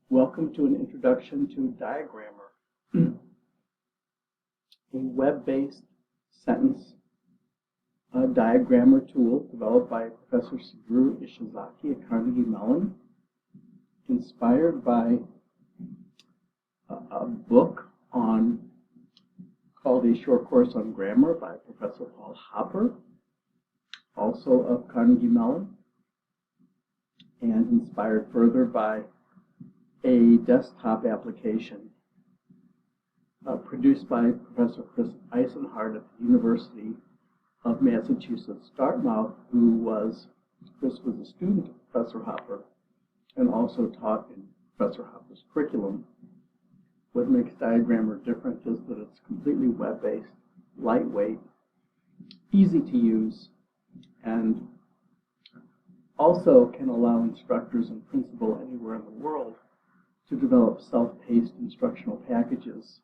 Welcome to an introduction to DiaGrammar, a web-based sentence diagrammer tool developed by Professor Suguru Ishizaki at Carnegie Mellon, inspired by a book called A Short Course on Grammar by Professor Paul Hopper, also of Carnegie Mellon, and inspired further by a desktop application produced by Professor Chris Eisenhardt at the University of Massachusetts, Dartmouth, Chris was a student of Professor Hopper and also taught in Professor Hopper's curriculum. What makes DiaGrammar different is that it's completely web-based, lightweight, easy to use, and also can allow instructors and principal anywhere in the world to develop self-paced instructional packages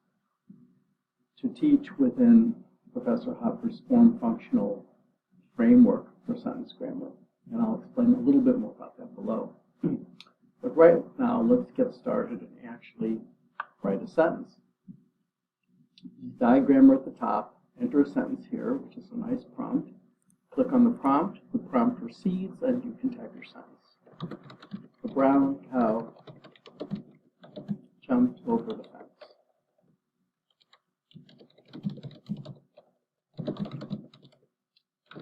to teach within Professor Hopper's form-functional framework for sentence grammar. And I'll explain a little bit more about that below. But right now, let's get started and actually write a sentence. DiaGrammar at the top, enter a sentence here, which is a nice prompt. Click on the prompt proceeds, and you can type your sentence. The brown cow jumped over the fence.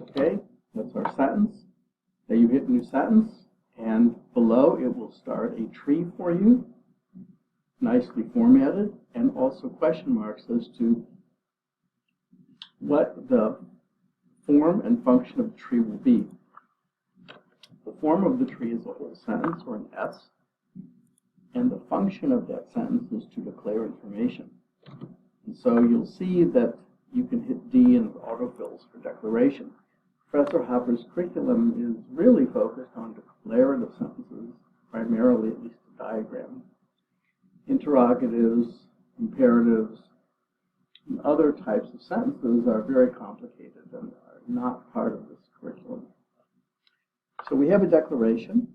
Okay, that's our sentence. Now you hit new sentence, and below it will start a tree for you, nicely formatted, and also question marks as to what the form and function of the tree will be. The form of the tree is a whole sentence, or an S, and the function of that sentence is to declare information. And so you'll see that you can hit D and autofills for declaration. Professor Hopper's curriculum is really focused on declarative sentences, primarily, at least the diagram. Interrogatives, imperatives, and other types of sentences are very complicated and are not part of this curriculum. So we have a declaration.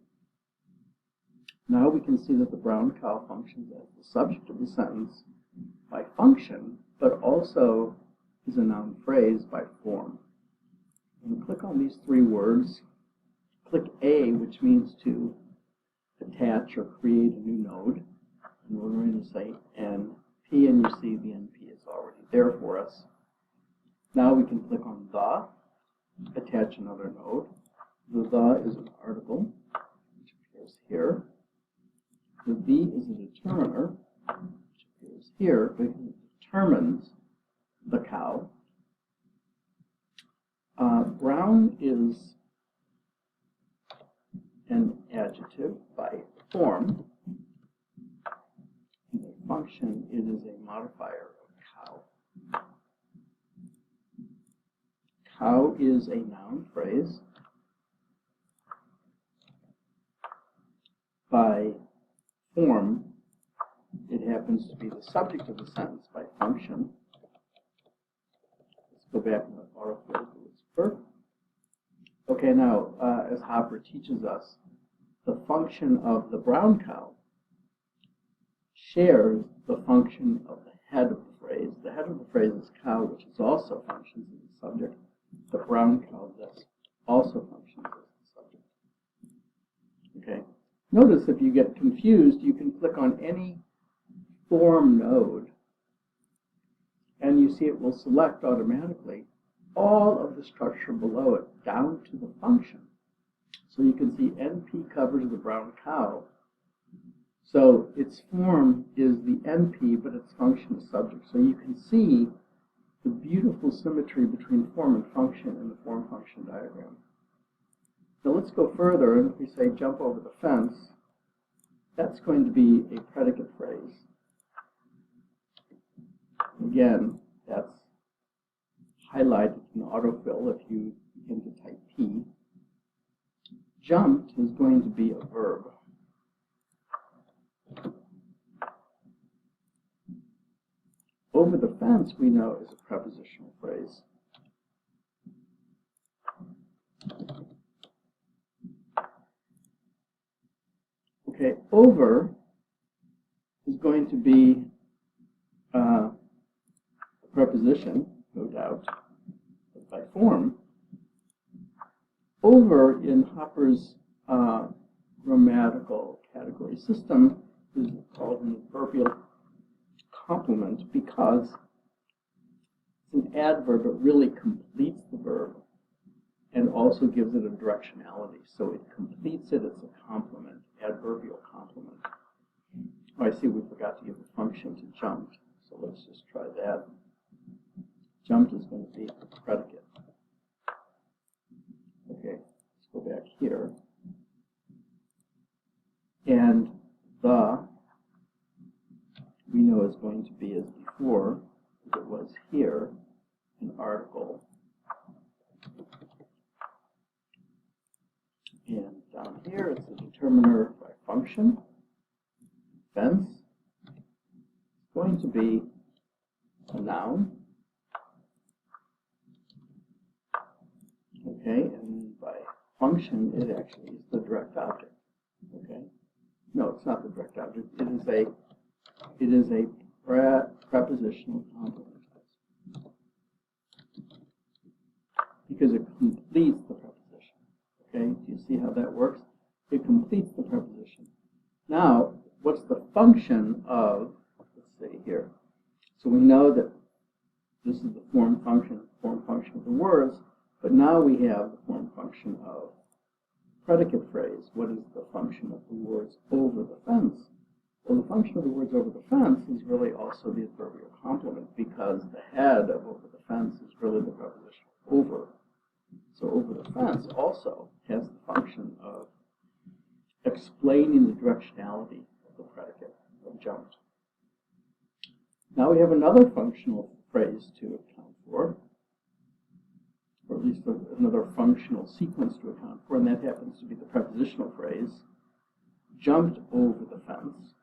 Now we can see that the brown cow functions as the subject of the sentence by function, but also is a noun phrase by form. When you click on these three words, click A, which means to attach or create a new node. And we're going to say NP, and you see the NP is already there for us. Now we can click on the, attach another node. The is an article, which appears here. The is a determiner, which appears here because it determines the cow. Brown is an adjective by form. In the function, it is a modifier of cow. Cow is a noun phrase. By form, it happens to be the subject of the sentence by function. Let's go back and let autofill do its work. Okay, now, as Hopper teaches us, the function of the brown cow shares the function of the head of the phrase. The head of the phrase is cow, which is also functions as the subject. The brown cow thus also functions as the subject. Okay. Notice if you get confused, you can click on any form node, and you see it will select automatically all of the structure below it down to the function. So you can see NP covers the brown cow. So its form is the NP, but its function is subject. So you can see the beautiful symmetry between form and function in the form-function diagram. Now let's go further, and if we say jump over the fence, that's going to be a predicate phrase. Again, that's highlighted in autofill if you begin to type P. Jumped is going to be a verb. Over the fence, we know, is a prepositional phrase. Okay, over is going to be a preposition, no doubt, but by form. Over in Hopper's grammatical category system is called an adverbial complement because it's an adverb. It really completes the verb and also gives it a directionality. So it completes it. It's a complement, adverbial complement. Oh, I see we forgot to give a function to jumped. So let's just try that. Jumped is going to be a predicate. Okay, let's go back here. And the, we know is going to be as before, as it was here, an article. And down here, it's a determiner by function. Fence is going to be a noun. Okay, and by function, it actually is the direct object. Okay, no, it's not the direct object. It is a prepositional complement because it completes the preposition. Okay, do you see how that works? It completes the preposition. Now, what's the function of? Let's see here. So we know that this is the form function of the words. But now we have the form function of predicate phrase. What is the function of the words over the fence? Well, the function of the words over the fence is really also the adverbial complement because the head of over the fence is really the preposition over. So over the fence also has the function of explaining the directionality of the predicate of jumped. Now we have another functional phrase to account for, or at least another functional sequence to account for, and that happens to be the prepositional phrase, jumped over the fence.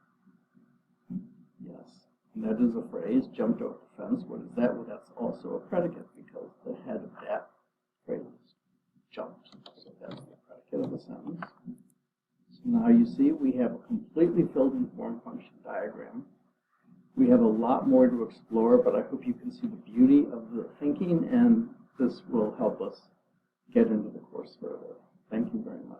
Yes, and that is a phrase, jumped over the fence. What is that? Well, that's also a predicate because the head of that phrase is jumped. So that's the predicate of the sentence. So now you see we have a completely filled in form function diagram. We have a lot more to explore, but I hope you can see the beauty of the thinking, and this will help us get into the course further. Thank you very much.